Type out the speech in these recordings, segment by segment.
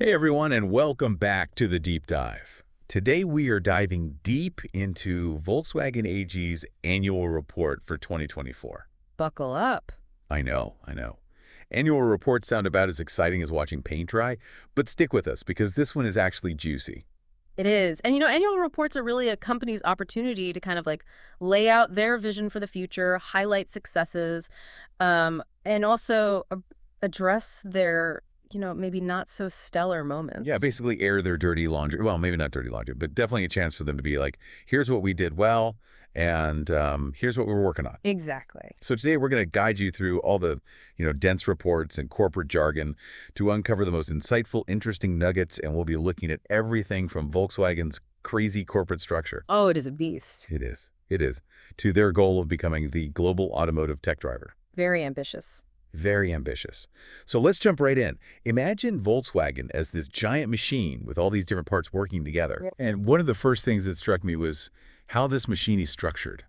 Hey everyone, and welcome back to the Deep Dive. Today we are diving deep into Volkswagen AG's annual report for 2024. Buckle up. I know. Annual reports sound about as exciting as watching paint dry, but stick with us because this one is actually juicy. It is. And annual reports are really a company's opportunity to kind of like lay out their vision for the future, highlight successes, and also address their, maybe not so stellar Yeah, moments. basically air their dirty laundry. Well, maybe not dirty laundry, but definitely a chance for them to be like, here's what we did well, and here's what we're working on. Exactly. So today we're going to guide you through all the, dense reports and corporate jargon to uncover the most insightful, interesting nuggets, and we'll be looking at everything from Volkswagen's crazy corporate structure. Oh, it is a beast. It is, to their goal of becoming the global automotive tech driver. Very ambitious. Very ambitious. So let's jump right in. Imagine Volkswagen as this giant machine with all these different parts working together. Yep. And one of the first things that struck me was how this machine is structured.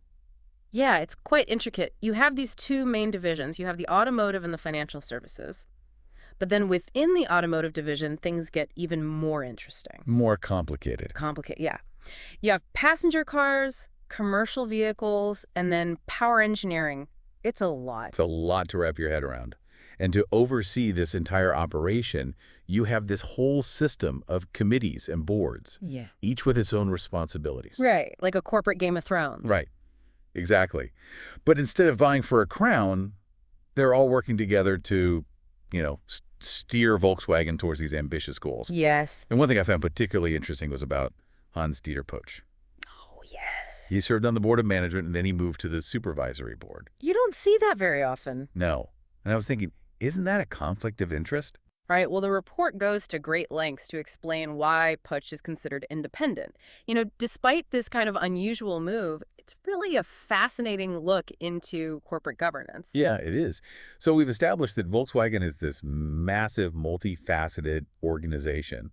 Yeah, it's quite intricate. You have these two main divisions. You have the automotive and the financial services. But then within the automotive division, things get even more interesting. More complicated. Yeah. You have passenger cars, commercial vehicles, and then power engineering. It's a lot. It's a lot to wrap your head around. And to oversee this entire operation, you have this whole system of committees and boards, Yeah. each with its own responsibilities. Right, like a corporate Game of Thrones. Right, exactly. But instead of vying for a crown, they're all working together to, steer Volkswagen towards these ambitious goals. Yes. And one thing I found particularly interesting was about Hans-Dieter Poch. Oh, yes. He served on the board of management, and then he moved to the supervisory board. You don't see that very often. No. And I was thinking, isn't that a conflict of interest? Right, well, the report goes to great lengths to explain why Putsch is considered independent. Despite this kind of unusual move, it's really a fascinating look into corporate governance. Yeah, it is. So we've established that Volkswagen is this massive, multifaceted organization.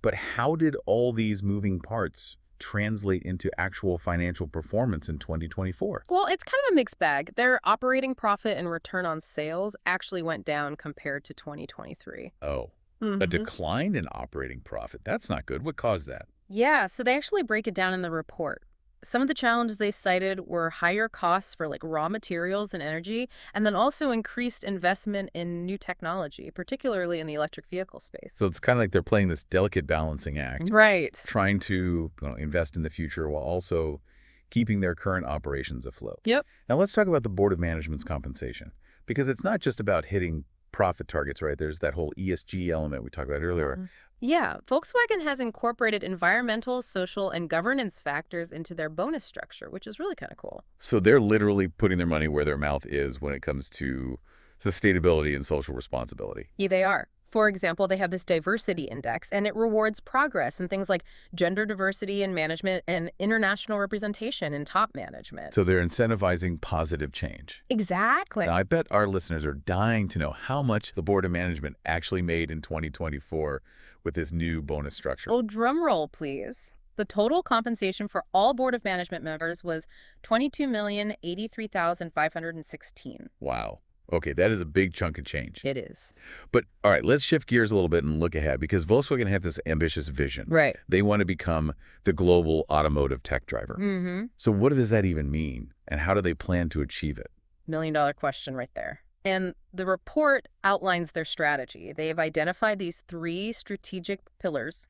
But how did all these moving parts translate into actual financial performance in 2024? Well, it's kind of a mixed bag. Their operating profit and return on sales actually went down compared to 2023. Oh, a Mhm. decline in operating profit. That's not good. What caused that? Yeah, so they actually break it down in the report. Some of the challenges they cited were higher costs for like raw materials and energy, and then also increased investment in new technology, particularly in the electric vehicle space. So it's kind of like they're playing this delicate balancing act, Right. trying to invest in the future while also keeping their current operations afloat. Yep. Now let's talk about the Board of Management's compensation, because it's not just about hitting profit targets, right? There's that whole ESG element we talked about earlier. Yeah, Volkswagen has incorporated environmental, social, and governance factors into their bonus structure, which is really kind of cool. So they're literally putting their money where their mouth is when it comes to sustainability and social responsibility. Yeah, they are. For example, they have this diversity index, and it rewards progress in things like gender diversity in management and international representation in top management. So they're incentivizing positive change. Exactly. Now, I bet our listeners are dying to know how much the Board of Management actually made in 2024 with this new bonus structure. Oh, drum roll, please. The total compensation for all Board of Management members was $22,083,516. Wow. Okay, that is a big chunk of change. It is. But all right, let's shift gears a little bit and look ahead because Volkswagen has this ambitious vision. Right. They want to become the global automotive tech driver. Mm-hmm. So what does that even mean? And how do they plan to achieve it? $1 million question right there. And the report outlines their strategy. They have identified these 3 strategic pillars: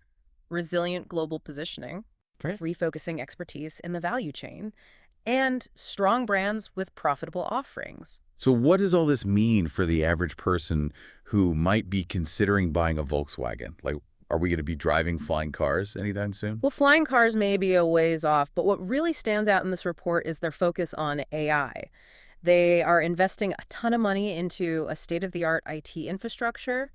resilient global positioning, Right. refocusing expertise in the value chain, and strong brands with profitable offerings. So what does all this mean for the average person who might be considering buying a Volkswagen? Like, are we going to be driving flying cars anytime soon? Well, flying cars may be a ways off, but what really stands out in this report is their focus on AI. They are investing a ton of money into a state-of-the-art IT infrastructure,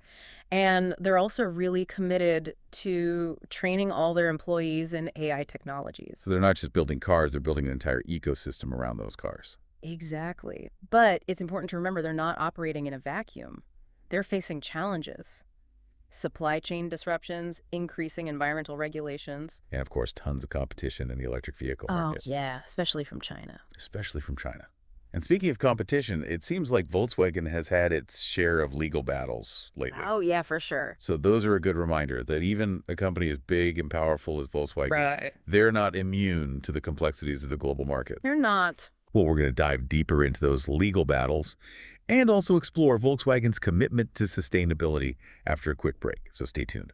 and they're also really committed to training all their employees in AI technologies. So they're not just building cars, they're building an entire ecosystem around those cars. Exactly. But it's important to remember they're not operating in a vacuum. They're facing challenges: supply chain disruptions, increasing environmental regulations. And of course, tons of competition in the electric vehicle Oh, market, yeah, especially from China. especially from China. And speaking of competition, it seems like Volkswagen has had its share of legal battles lately. Oh, yeah, for sure. So those are a good reminder that even a company as big and powerful as Volkswagen, Right. they're not immune to the complexities of the global market. They're not. Well, we're going to dive deeper into those legal battles and also explore Volkswagen's commitment to sustainability after a quick break. So stay tuned.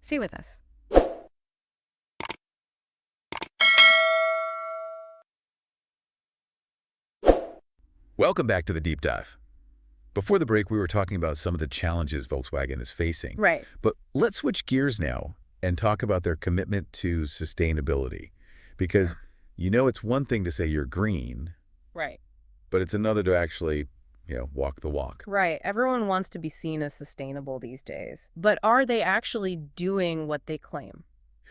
Stay with us. Welcome back to the Deep Dive. Before the break, we were talking about some of the challenges Volkswagen is facing. Right. But let's switch gears now and talk about their commitment to sustainability. Because, it's one thing to say you're green, Right. but it's another to actually, walk the walk. Right. Everyone wants to be seen as sustainable these days. But are they actually doing what they claim?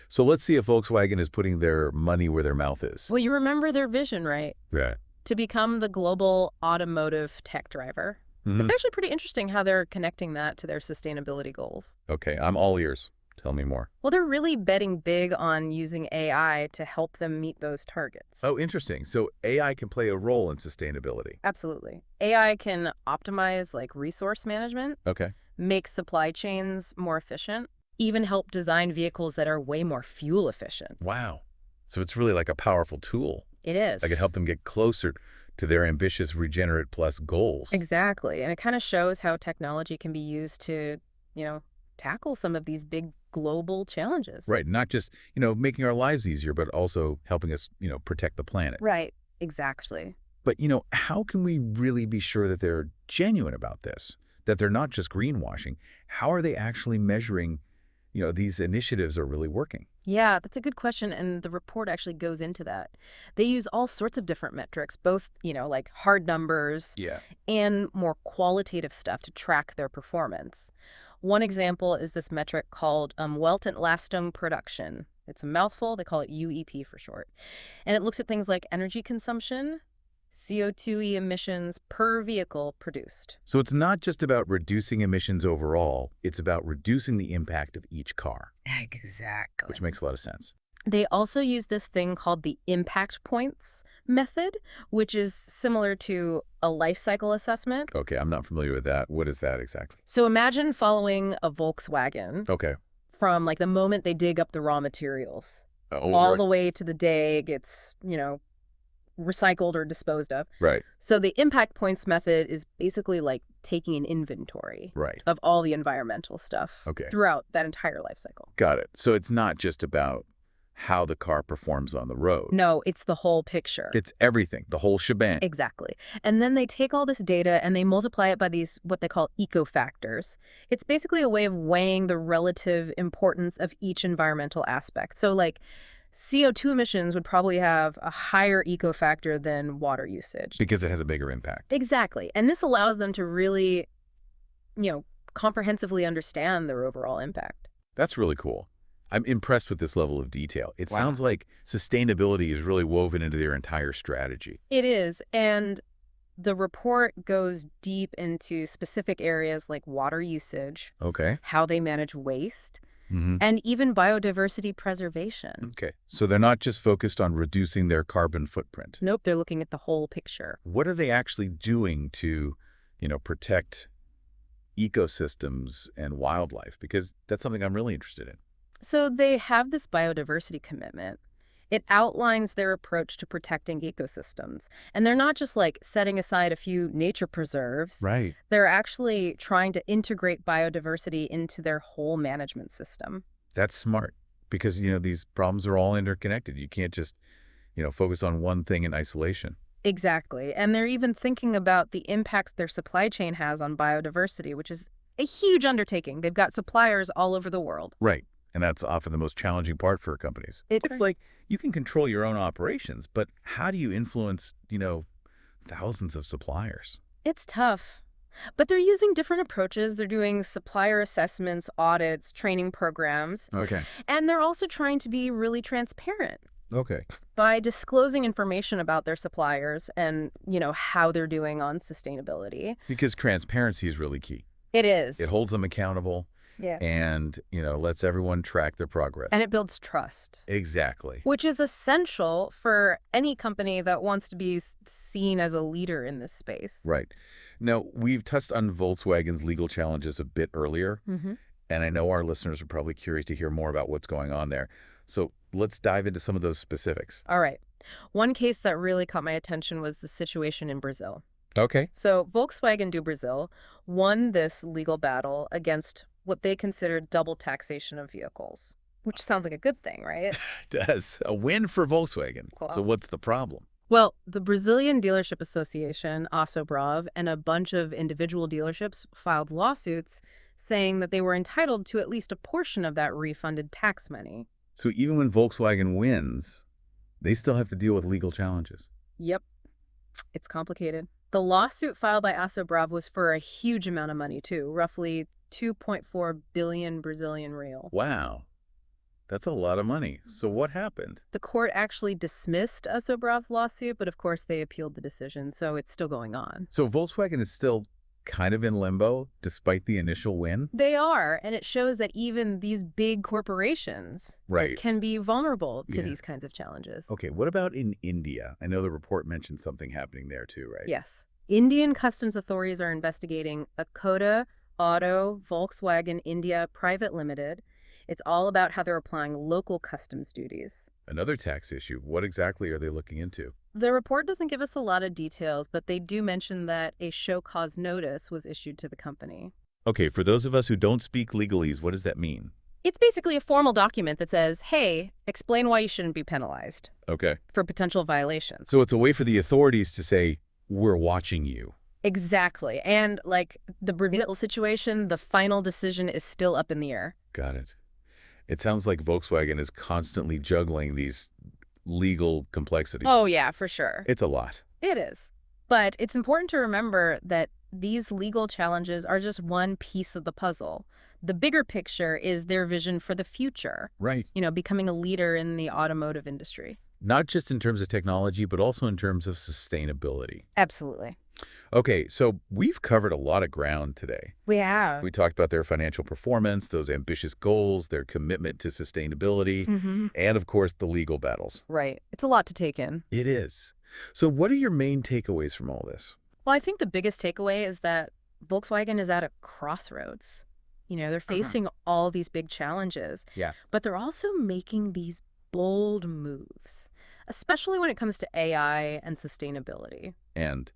So let's see if Volkswagen is putting their money where their mouth is. Well, you remember their vision, right? Yeah. To become the global automotive tech driver. It's actually pretty interesting how they're connecting that to their sustainability goals. Okay, I'm all ears. Tell me more. Well, they're really betting big on using AI to help them meet those targets. Oh, interesting. So AI can play a role in sustainability. Absolutely. AI can optimize resource management, Okay. make supply chains more efficient, even help design vehicles that are way more fuel efficient. Wow. So it's really like a powerful tool. It is. That can help them get closer to their ambitious Regenerate Plus goals. Exactly. And it kind of shows how technology can be used to, tackle some of these big global challenges. Right. Not just, making our lives easier, but also helping us, protect the planet. Right. Exactly. But, how can we really be sure that they're genuine about this? That they're not just greenwashing? How are they actually measuring, these initiatives are really working? Yeah, that's a good question, and the report actually goes into that. They use all sorts of different metrics, both, like hard numbers Yeah. and more qualitative stuff to track their performance. One example is this metric called Weltant Lastum Production. It's a mouthful. They call it UEP for short. And it looks at things like energy consumption, CO2e emissions per vehicle produced. So it's not just about reducing emissions overall, it's about reducing the impact of each car, Exactly. which makes a lot of sense. They also use this thing called the impact points method, which is similar to a life cycle assessment. Okay, I'm not familiar with that. What is that exactly? So imagine following a Volkswagen Okay. from the moment they dig up the raw materials Oh, all right. the way to the day it gets, recycled or disposed of. Right. So the impact points method is basically like taking an inventory Right. of all the environmental stuff Okay. throughout that entire life cycle. Got it. So it's not just about how the car performs on the road. No, it's the whole picture. It's everything, the whole shebang. Exactly. And then they take all this data and they multiply it by these, what they call eco-factors. It's basically a way of weighing the relative importance of each environmental aspect. So CO2 emissions would probably have a higher eco-factor than water usage. Because it has a bigger impact. Exactly. And this allows them to really, comprehensively understand their overall impact. That's really cool. I'm impressed with this level of detail. It Wow. sounds like sustainability is really woven into their entire strategy. It is. And the report goes deep into specific areas like water usage, Okay. how they manage waste, Mm-hmm. and even biodiversity preservation. Okay. So they're not just focused on reducing their carbon footprint. Nope, they're looking at the whole picture. What are they actually doing to, protect ecosystems and wildlife? Because that's something I'm really interested in. So they have this biodiversity commitment. It outlines their approach to protecting ecosystems. And they're not just setting aside a few nature preserves. Right. They're actually trying to integrate biodiversity into their whole management system. That's smart because, these problems are all interconnected. You can't just, focus on one thing in isolation. Exactly. And they're even thinking about the impacts their supply chain has on biodiversity, which is a huge undertaking. They've got suppliers all over the world. Right. And that's often the most challenging part for companies. It's like you can control your own operations, but how do you influence, thousands of suppliers? It's tough. But they're using different approaches. They're doing supplier assessments, audits, training programs, Okay. and they're also trying to be really transparent Okay. by disclosing information about their suppliers and, how they're doing on sustainability. Because transparency is really key. It is. It holds them accountable. Yeah. and, lets everyone track their progress. And it builds trust, Exactly. which is essential for any company that wants to be seen as a leader in this space. Right. Now, we've touched on Volkswagen's legal challenges a bit earlier, Hmm. and I know our listeners are probably curious to hear more about what's going on there. So let's dive into some of those specifics. All right. One case that really caught my attention was the situation in Brazil. Okay. So Volkswagen do Brazil won this legal battle against what they considered double taxation of vehicles, which sounds like a good thing, right? Does. A win for Volkswagen. So Cool. what's the problem? Well, the Brazilian Dealership Association, ASOBRAV, and a bunch of individual dealerships filed lawsuits saying that they were entitled to at least a portion of that refunded tax money. So even when Volkswagen wins, they still have to deal with legal challenges. Yep, it's complicated. The lawsuit filed by ASOBRAV was for a huge amount of money, too, roughly 2.4 billion Brazilian real. Wow. That's a lot of money. So what happened? The court actually dismissed ASOBRAV's lawsuit, but of course they appealed the decision, so it's still going on. So Volkswagen is still kind of in limbo despite the initial win? They are, and it shows that even these big corporations Right. can be vulnerable to Yeah. these kinds of challenges. Okay, what about in India? I know the report mentioned something happening there too, right? Yes. Indian customs authorities are investigating a Skoda Auto Volkswagen India Private Limited. It's all about how they're applying local customs duties. Another tax issue. What exactly are they looking into? The report doesn't give us a lot of details, but they do mention that a show cause notice was issued to the company. Okay, for those of us who don't speak legalese, what does that mean? It's basically a formal document that says, hey, explain why you shouldn't be penalized Okay. for potential violations. So it's a way for the authorities to say, we're watching you. Exactly. And like the Brazil situation, the final decision is still up in the air. Got it. It sounds like Volkswagen is constantly juggling these legal complexities. Oh, yeah, for sure. It's a lot. It is. But it's important to remember that these legal challenges are just one piece of the puzzle. The bigger picture is their vision for the future, Right. becoming a leader in the automotive industry. Not just in terms of technology, but also in terms of sustainability. Absolutely. Okay, so we've covered a lot of ground today. We have. We talked about their financial performance, those ambitious goals, their commitment to sustainability, and of course, the legal battles. Right. It's a lot to take in. It is. So what are your main takeaways from all this? Well, I think the biggest takeaway is that Volkswagen is at a crossroads. They're facing all these big challenges. Yeah. But they're also making these bold moves, especially when it comes to AI and sustainability. And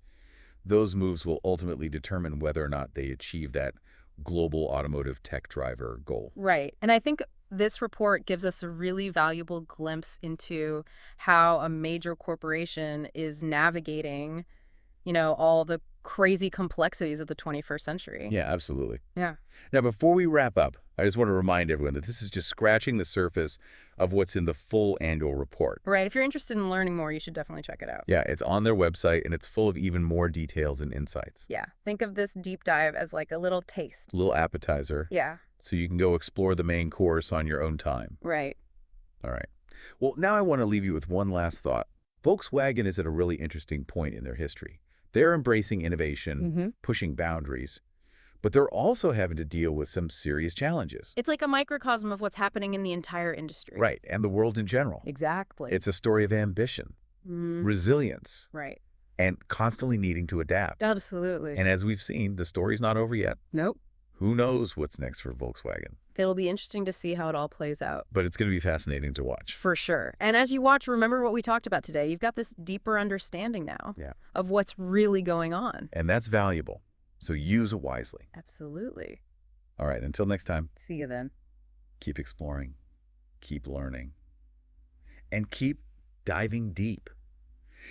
those moves will ultimately determine whether or not they achieve that global automotive tech driver goal. Right. And I think this report gives us a really valuable glimpse into how a major corporation is navigating, all the crazy complexities of the 21st century. Yeah, absolutely. Yeah. Now, before we wrap up, I just want to remind everyone that this is just scratching the surface of what's in the full annual report. Right. If you're interested in learning more, you should definitely check it out. Yeah, it's on their website, and it's full of even more details and insights. Yeah. Think of this deep dive as like a little taste. A little appetizer, Yeah. so you can go explore the main course on your own time. Right. All right. Well, now I want to leave you with one last thought. Volkswagen is at a really interesting point in their history. They're embracing innovation, pushing boundaries, but they're also having to deal with some serious challenges. It's like a microcosm of what's happening in the entire industry. Right, and the world in general. Exactly. It's a story of ambition, resilience, Right. and constantly needing to adapt. Absolutely. And as we've seen, the story's not over yet. Nope. Who knows what's next for Volkswagen? It'll be interesting to see how it all plays out. But it's going to be fascinating to watch. For sure. And as you watch, remember what we talked about today. You've got this deeper understanding now of what's really going on. And that's valuable, so use it wisely. Absolutely. All right, until next time, See you then. keep exploring, keep learning, and keep diving deep.